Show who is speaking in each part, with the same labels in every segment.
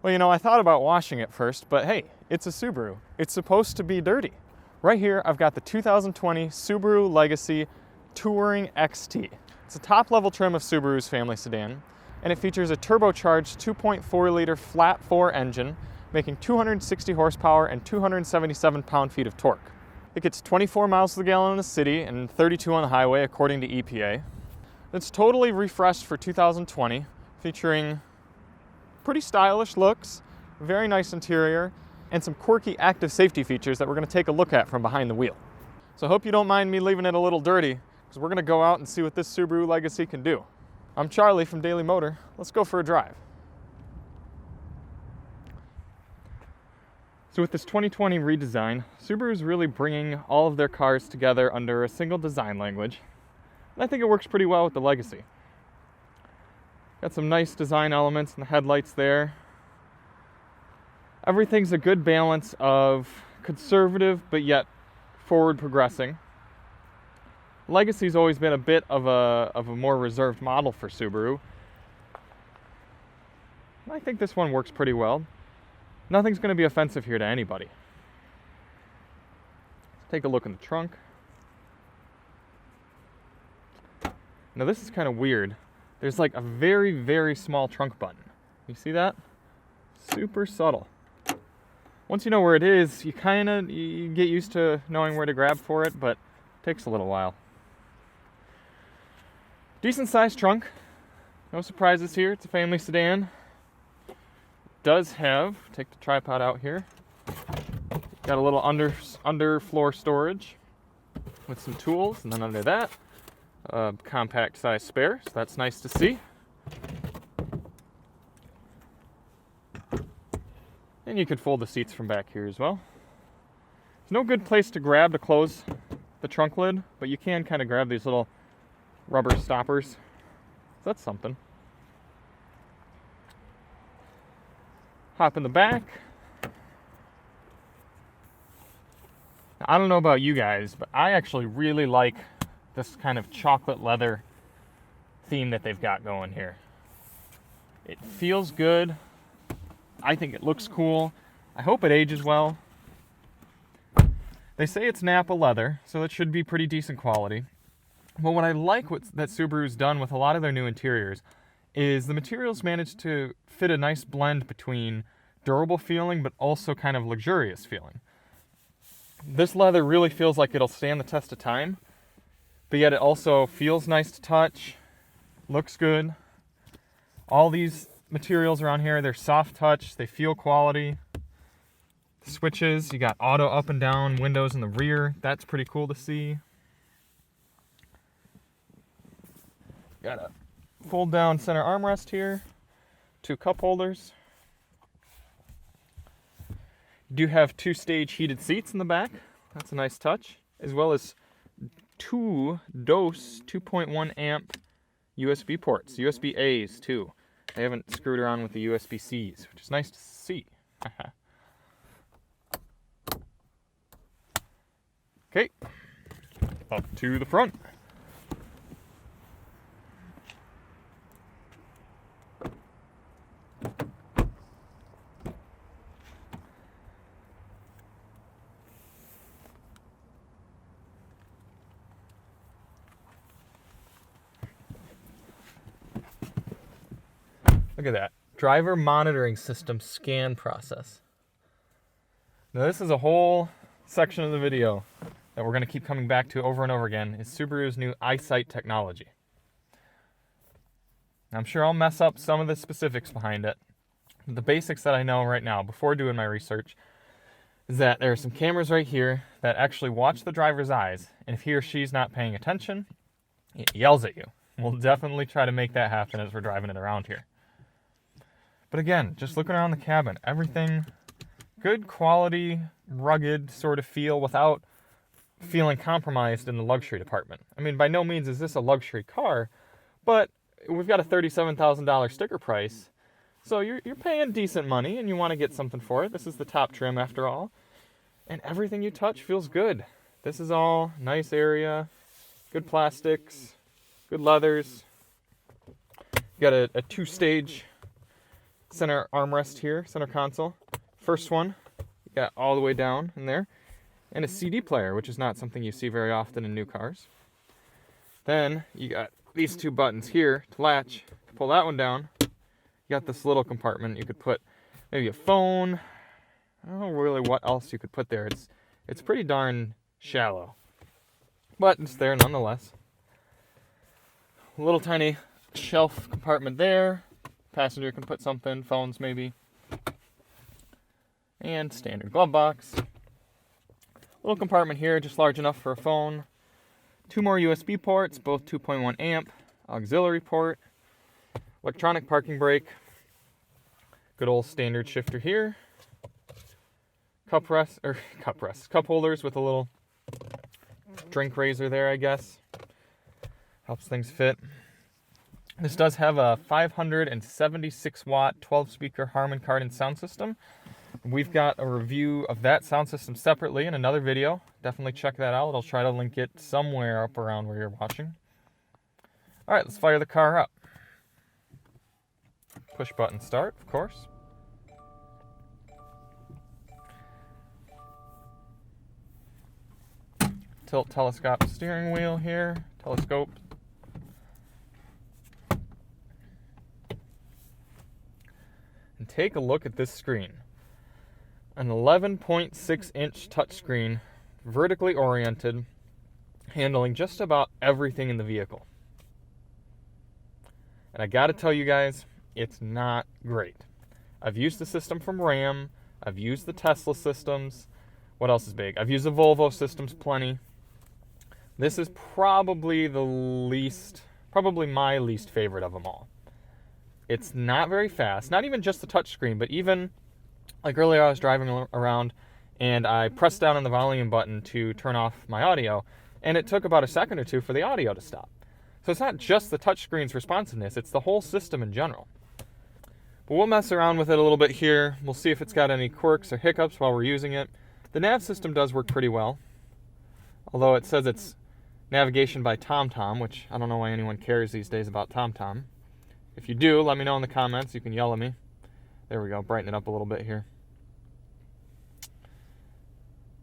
Speaker 1: Well, you know, I thought about washing it first, but hey, it's a Subaru. It's supposed to be dirty. Right here, I've got the 2020 Subaru Legacy Touring XT. It's a top-level trim of Subaru's family sedan, and it features a turbocharged 2.4-liter flat-4 engine, making 260 horsepower and 277 pound-feet of torque. It gets 24 miles to the gallon in the city and 32 on the highway, according to EPA. It's totally refreshed for 2020, featuring pretty stylish looks, very nice interior, and some quirky active safety features that we're going to take a look at from behind the wheel. So I hope you don't mind me leaving it a little dirty, because we're going to go out and see what this Subaru Legacy can do. I'm Charlie from Daily Motor. Let's go for a drive. So with this 2020 redesign, Subaru is really bringing all of their cars together under a single design language. And I think it works pretty well with the Legacy. Got some nice design elements in the headlights there. Everything's a good balance of conservative but yet forward progressing. Legacy's always been a bit of a more reserved model for Subaru. I think this one works pretty well. Nothing's going to be offensive here to anybody. Let's take a look in the trunk. Now this is kind of weird. There's like a very, very small trunk button. You see that? Super subtle. Once you know where it is, you get used to knowing where to grab for it, but it takes a little while. Decent sized trunk. No surprises here. It's a family sedan. Does have, take the tripod out here, got a little underfloor storage with some tools, and then under that, a compact size spare, so that's nice to see. And you could fold the seats from back here as well. There's no good place to grab to close the trunk lid, but you can kind of grab these little rubber stoppers. So that's something. Hop in the back. I don't know about you guys, but I actually really like this kind of chocolate leather theme that they've got going here. It feels good. I think it looks cool. I hope it ages well. They say it's Napa leather, so it should be pretty decent quality. But what I like that Subaru's done with a lot of their new interiors is the materials managed to fit a nice blend between durable feeling but also kind of luxurious feeling. This leather really feels like it'll stand the test of time, but yet it also feels nice to touch, looks good. All these materials around here, they're soft touch, they feel quality. The switches, you got auto up and down windows in the rear, that's pretty cool to see. Got a fold down center armrest here, 2 cup holders. You do have 2-stage heated seats in the back, that's a nice touch, as well as 2 DOS 2.1 amp USB ports, USB A's too. They haven't screwed around with the USB C's, which is nice to see. Okay, up to the front. Look at that. Driver monitoring system scan process. Now this is a whole section of the video that we're going to keep coming back to over and over again, is Subaru's new iSight technology. I'm sure I'll mess up some of the specifics behind it. The basics that I know right now, before doing my research, is that there are some cameras right here that actually watch the driver's eyes, and if he or she's not paying attention, it yells at you. We'll definitely try to make that happen as we're driving it around here. But again, just looking around the cabin, everything good quality, rugged sort of feel without feeling compromised in the luxury department. I mean, by no means is this a luxury car, but we've got a $37,000 sticker price, so you're paying decent money and you want to get something for it. This is the top trim after all, and everything you touch feels good. This is all nice area, good plastics, good leathers. You got a 2-stage center armrest here, center console. First one, you got all the way down in there. And a CD player, which is not something you see very often in new cars. Then you got these two buttons here to latch. Pull that one down. You got this little compartment. You could put maybe a phone. I don't know really what else you could put there. It's pretty darn shallow, but it's there nonetheless. A little tiny shelf compartment there. Passenger can put something, phones maybe. And standard glove box. Little compartment here, just large enough for a phone. 2 more USB ports, both 2.1 amp. Auxiliary port. Electronic parking brake. Good old standard shifter here. Cup holders with a little drink raiser there, I guess. Helps things fit. This does have a 576 watt 12 speaker Harman Kardon sound system. We've got a review of that sound system separately in another video. Definitely check that out. I'll try to link it somewhere up around where you're watching. All right, let's fire the car up. Push button start, of course. Tilt telescopic steering wheel here, telescope. And take a look at this screen. An 11.6 inch touchscreen, vertically oriented, handling just about everything in the vehicle. And I gotta tell you guys, it's not great. I've used the system from Ram, I've used the Tesla systems. What else is big? I've used the Volvo systems plenty. This is probably my least favorite of them all. It's not very fast, not even just the touchscreen, but even like earlier I was driving around and I pressed down on the volume button to turn off my audio, and it took about a second or two for the audio to stop. So it's not just the touchscreen's responsiveness, it's the whole system in general. But we'll mess around with it a little bit here. We'll see if it's got any quirks or hiccups while we're using it. The nav system does work pretty well, although it says it's navigation by TomTom, which I don't know why anyone cares these days about TomTom. If you do, let me know in the comments. You can yell at me. There we go, brighten it up a little bit here.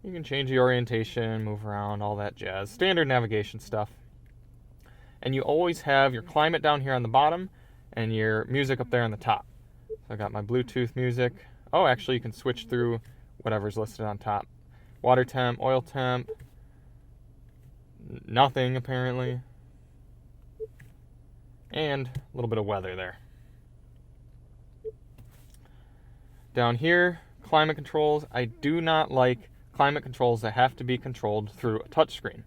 Speaker 1: You can change the orientation, move around, all that jazz. Standard navigation stuff. And you always have your climate down here on the bottom and your music up there on the top. So I got my Bluetooth music. Oh, actually you can switch through whatever's listed on top. Water temp, oil temp, nothing apparently. And a little bit of weather there. Down here, climate controls. I do not like climate controls that have to be controlled through a touchscreen.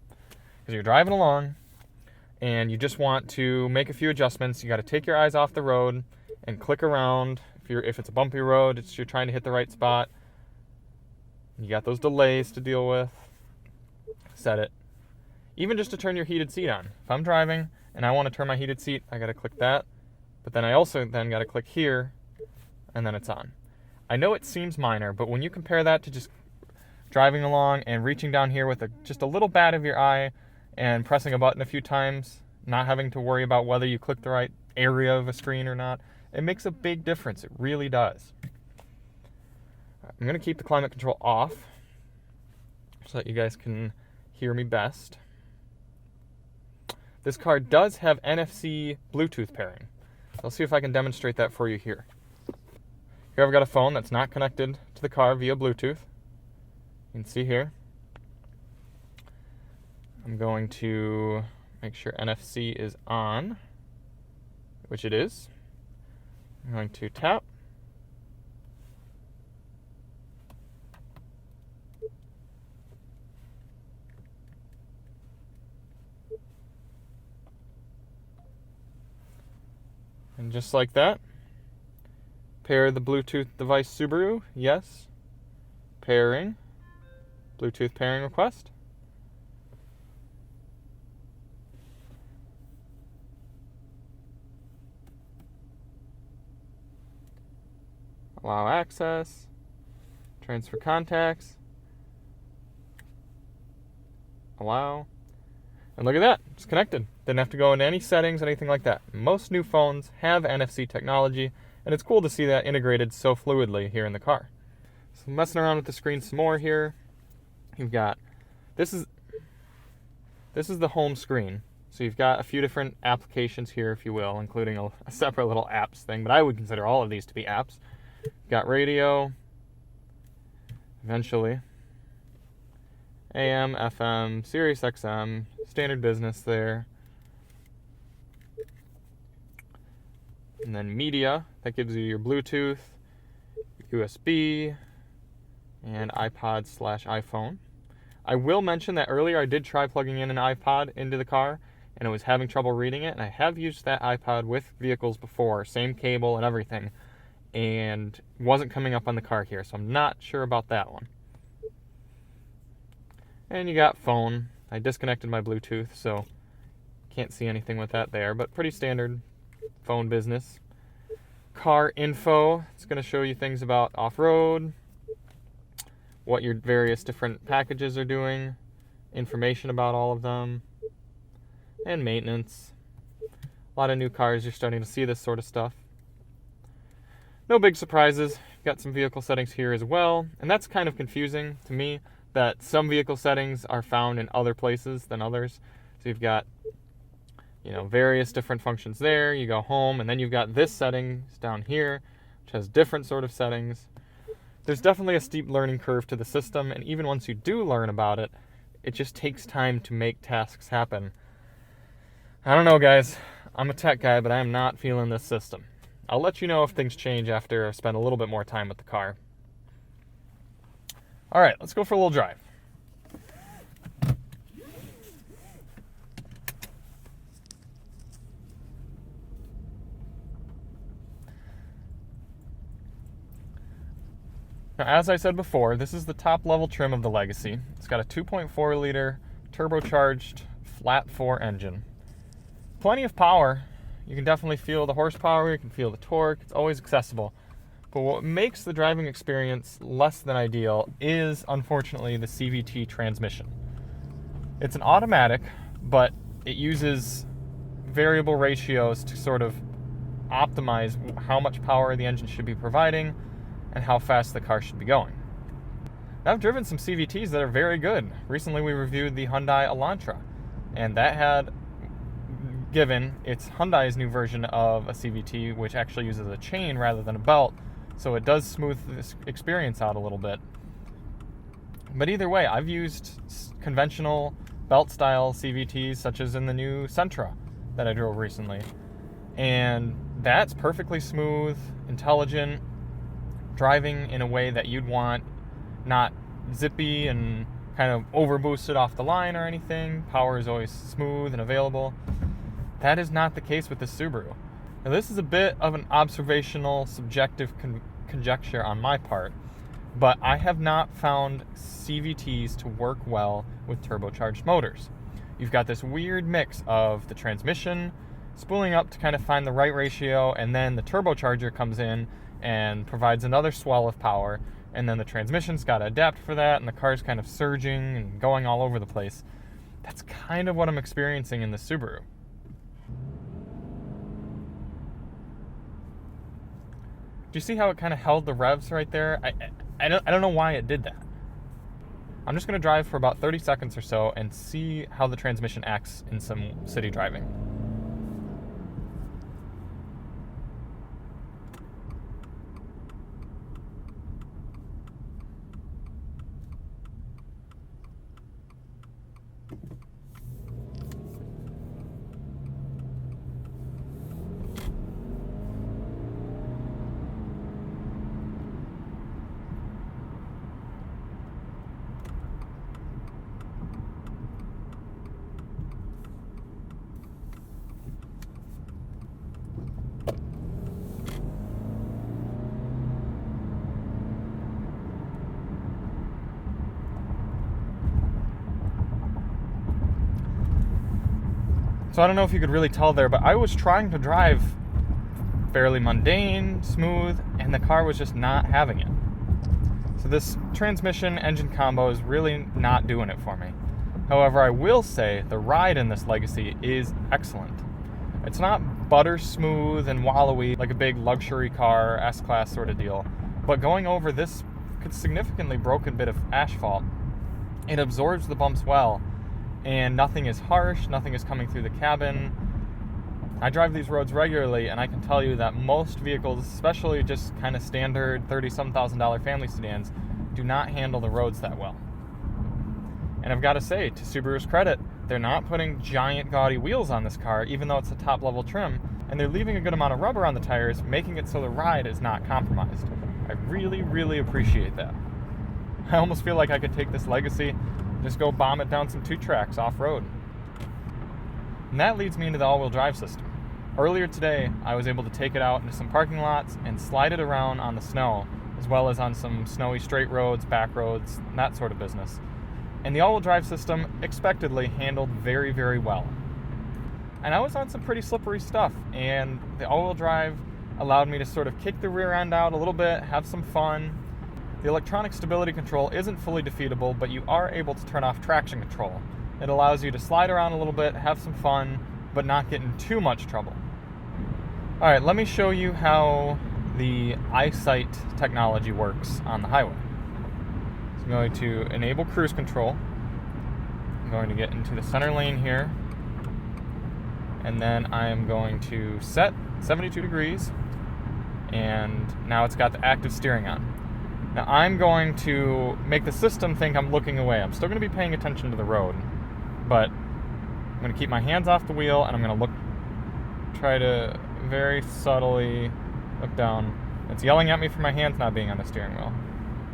Speaker 1: Because you're driving along and you just want to make a few adjustments. You got to take your eyes off the road and click around. If it's a bumpy road, you're trying to hit the right spot. You got those delays to deal with. Set it. Even just to turn your heated seat on. If I'm driving and I want to turn my heated seat, I got to click that. But then I also got to click here, and then it's on. I know it seems minor, but when you compare that to just driving along and reaching down here with just a little bat of your eye and pressing a button a few times, not having to worry about whether you click the right area of a screen or not, it makes a big difference. It really does. I'm going to keep the climate control off so that you guys can hear me best. This car does have NFC Bluetooth pairing. I'll see if I can demonstrate that for you here. Here I've got a phone that's not connected to the car via Bluetooth. You can see here. I'm going to make sure NFC is on, which it is. I'm going to tap. And just like that, pair the Bluetooth device Subaru, yes. Pairing, Bluetooth pairing request. Allow access, transfer contacts, allow, and look at that, it's connected. Didn't have to go into any settings, anything like that. Most new phones have NFC technology, And it's cool to see that integrated so fluidly here in the car. So messing around with the screen some more here. You've got, this is the home screen. So you've got a few different applications here, if you will, including a separate little apps thing, but I would consider all of these to be apps. You've got radio, eventually, AM, FM, Sirius XM, standard business there. And then media, that gives you your Bluetooth, USB, and iPod/iPhone. I will mention that earlier I did try plugging in an iPod into the car, and it was having trouble reading it, and I have used that iPod with vehicles before, same cable and everything, and wasn't coming up on the car here, so I'm not sure about that one. And you got phone. I disconnected my Bluetooth, so can't see anything with that there, but pretty standard phone business. Car info, it's going to show you things about off-road, what your various different packages are doing, information about all of them, and maintenance. A lot of new cars, you're starting to see this sort of stuff. No big surprises. Got some vehicle settings here as well, and that's kind of confusing to me that some vehicle settings are found in other places than others. So you've got, various different functions there. You go home, and then you've got this settings down here, which has different sort of settings. There's definitely a steep learning curve to the system, and even once you do learn about it, it just takes time to make tasks happen. I don't know, guys. I'm a tech guy, but I am not feeling this system. I'll let you know if things change after I've spent a little bit more time with the car. All right, let's go for a little drive. Now, as I said before, this is the top level trim of the Legacy. It's got a 2.4 liter turbocharged flat 4 engine. Plenty of power. You can definitely feel the horsepower, you can feel the torque, it's always accessible. But what makes the driving experience less than ideal is, unfortunately, the CVT transmission. It's an automatic, but it uses variable ratios to sort of optimize how much power the engine should be providing and how fast the car should be going. Now, I've driven some CVTs that are very good. Recently we reviewed the Hyundai Elantra, and that had given it's Hyundai's new version of a CVT, which actually uses a chain rather than a belt, so it does smooth this experience out a little bit. But either way, I've used conventional belt-style CVTs, such as in the new Sentra that I drove recently, and that's perfectly smooth, intelligent, driving in a way that you'd want, not zippy and kind of overboosted off the line or anything. Power is always smooth and available. That is not the case with the Subaru. Now, this is a bit of an observational, subjective conjecture on my part, but I have not found CVTs to work well with turbocharged motors. You've got this weird mix of the transmission spooling up to kind of find the right ratio, and then the turbocharger comes in and provides another swell of power, and then the transmission's got to adapt for that, and the car's kind of surging and going all over the place. That's kind of what I'm experiencing in the Subaru. Do you see how it kind of held the revs right there? I don't know why it did that. I'm just going to drive for about 30 seconds or so and see how the transmission acts in some city driving. So I don't know if you could really tell there, but I was trying to drive fairly mundane, smooth, and the car was just not having it. So this transmission engine combo is really not doing it for me. However, I will say the ride in this Legacy is excellent. It's not butter smooth and wallowy, like a big luxury car, S-Class sort of deal. But going over this significantly broken bit of asphalt, it absorbs the bumps well, and nothing is harsh, nothing is coming through the cabin. I drive these roads regularly, and I can tell you that most vehicles, especially just kind of standard $30,000 family sedans, do not handle the roads that well. And I've got to say, to Subaru's credit, they're not putting giant gaudy wheels on this car, even though it's a top level trim, and they're leaving a good amount of rubber on the tires, making it so the ride is not compromised. I really, really appreciate that. I almost feel like I could take this Legacy and just go bomb it down some 2 tracks off-road. And that leads me into the all-wheel drive system. Earlier today, I was able to take it out into some parking lots and slide it around on the snow, as well as on some snowy straight roads, back roads, that sort of business. And the all-wheel drive system expectedly handled very, very well. And I was on some pretty slippery stuff, and the all-wheel drive allowed me to sort of kick the rear end out a little bit, have some fun. The electronic stability control isn't fully defeatable, but you are able to turn off traction control. It allows you to slide around a little bit, have some fun, but not get in too much trouble. All right, let me show you how the iSight technology works on the highway. So I'm going to enable cruise control. I'm going to get into the center lane here, and then I am going to set 72 degrees, and now it's got the active steering on. Now I'm going to make the system think I'm looking away. I'm still going to be paying attention to the road, but I'm going to keep my hands off the wheel, and I'm going to try to very subtly look down. It's yelling at me for my hands not being on the steering wheel.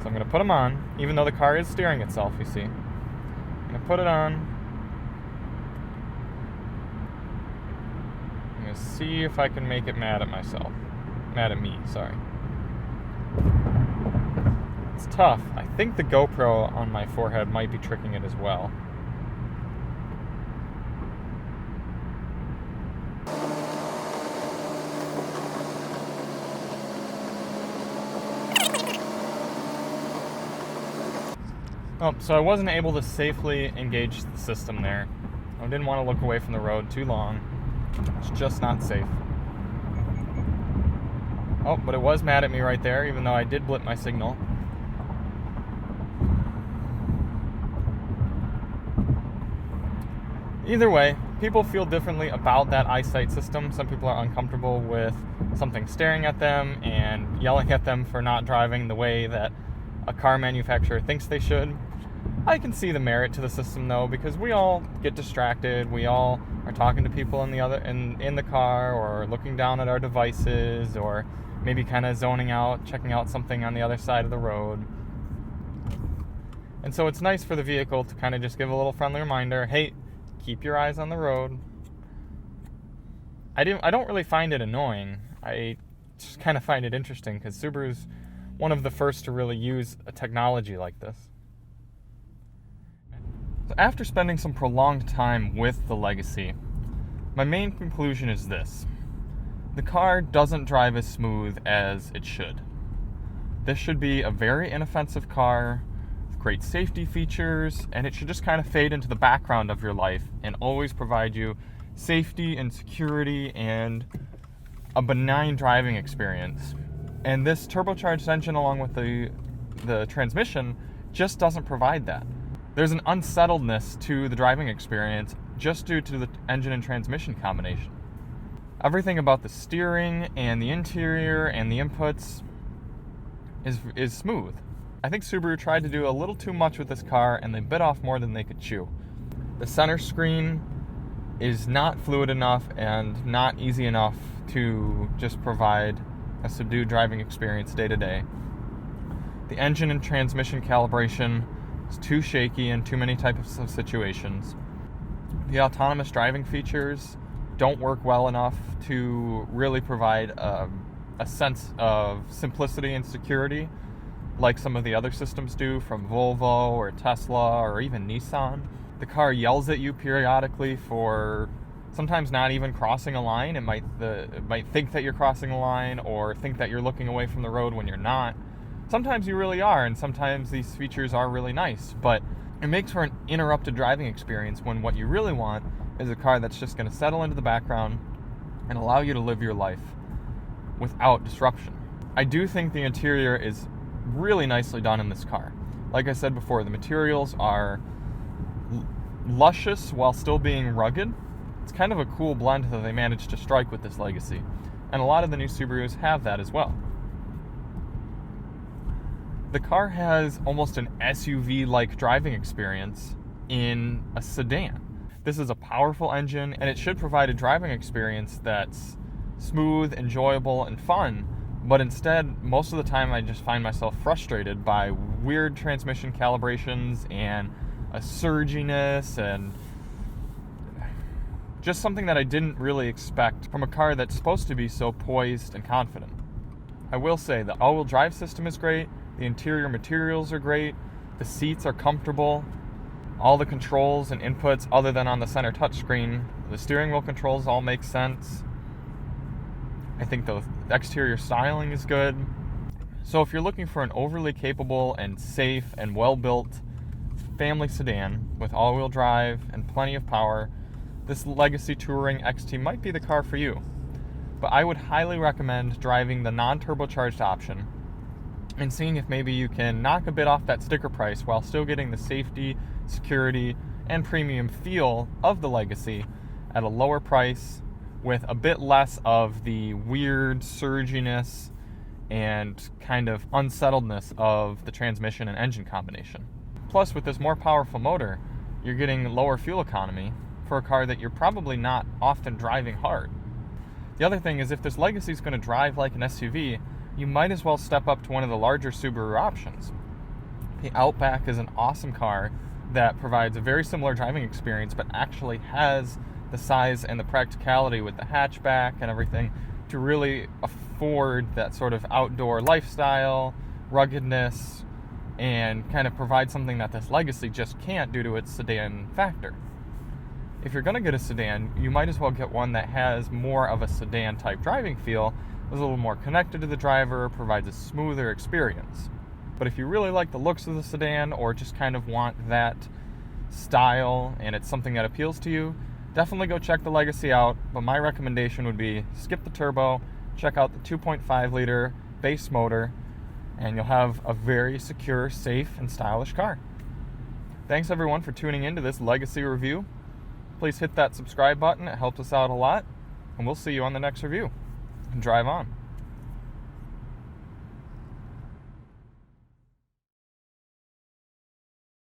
Speaker 1: So I'm going to put them on, even though the car is steering itself, you see. I'm going to put it on. I'm going to see if I can make it mad at myself. Mad at me, sorry. It's tough. I think the GoPro on my forehead might be tricking it as well. Oh, so I wasn't able to safely engage the system there. I didn't want to look away from the road too long. It's just not safe. Oh, but it was mad at me right there, even though I did blip my signal. Either way, people feel differently about that iSight system. Some people are uncomfortable with something staring at them and yelling at them for not driving the way that a car manufacturer thinks they should. I can see the merit to the system though, because we all get distracted. We all are talking to people in the car, or looking down at our devices, or maybe kind of zoning out, checking out something on the other side of the road. And so it's nice for the vehicle to kind of just give a little friendly reminder, hey, keep your eyes on the road. I don't really find it annoying. I just kind of find it interesting, because Subaru's one of the first to really use a technology like this. So after spending some prolonged time with the Legacy, my main conclusion is this. The car doesn't drive as smooth as it should. This should be a very inoffensive car with great safety features, and it should just kind of fade into the background of your life and always provide you safety and security and a benign driving experience. And this turbocharged engine, along with the transmission, just doesn't provide that. There's an unsettledness to the driving experience just due to the engine and transmission combination. Everything about the steering and the interior and the inputs is smooth. I think Subaru tried to do a little too much with this car, and they bit off more than they could chew. The center screen is not fluid enough and not easy enough to just provide a subdued driving experience day to day. The engine and transmission calibration is too shaky in too many types of situations. The autonomous driving features don't work well enough to really provide a sense of simplicity and security like some of the other systems do from Volvo or Tesla or even Nissan. The car yells at you periodically for sometimes not even crossing a line. It might think that you're crossing a line, or think that you're looking away from the road when you're not. Sometimes you really are, and sometimes these features are really nice, but it makes for an interrupted driving experience when what you really want is a car that's just going to settle into the background, and allow you to live your life without disruption. I do think the interior is really nicely done in this car. Like I said before, the materials are luscious while still being rugged. It's kind of a cool blend that they managed to strike with this Legacy, and a lot of the new Subarus have that as well. The car has almost an SUV-like driving experience in a sedan. This is a powerful engine, and it should provide a driving experience that's smooth, enjoyable, and fun, but instead, most of the time I just find myself frustrated by weird transmission calibrations and a surginess and just something that I didn't really expect from a car that's supposed to be so poised and confident. I will say the all-wheel drive system is great, the interior materials are great, the seats are comfortable, all the controls and inputs other than on the center touchscreen, the steering wheel controls all make sense. I think the exterior styling is good. So if you're looking for an overly capable and safe and well-built family sedan with all-wheel drive and plenty of power, this Legacy Touring XT might be the car for you. But I would highly recommend driving the non-turbocharged option and seeing if maybe you can knock a bit off that sticker price while still getting the safety, security, and premium feel of the Legacy at a lower price with a bit less of the weird surginess and kind of unsettledness of the transmission and engine combination. Plus, with this more powerful motor, you're getting lower fuel economy for a car that you're probably not often driving hard. The other thing is, if this Legacy is going to drive like an SUV, you might as well step up to one of the larger Subaru options. The Outback is an awesome car that provides a very similar driving experience, but actually has the size and the practicality with the hatchback and everything to really afford that sort of outdoor lifestyle, ruggedness, and kind of provide something that this Legacy just can't due to its sedan factor. If you're going to get a sedan, you might as well get one that has more of a sedan type driving feel, is a little more connected to the driver, provides a smoother experience. But if you really like the looks of the sedan or just kind of want that style and it's something that appeals to you, definitely go check the Legacy out. But my recommendation would be skip the turbo, check out the 2.5 liter base motor, and you'll have a very secure, safe, and stylish car. Thanks everyone for tuning into this Legacy review. Please hit that subscribe button, it helps us out a lot, and we'll see you on the next review. Drive on.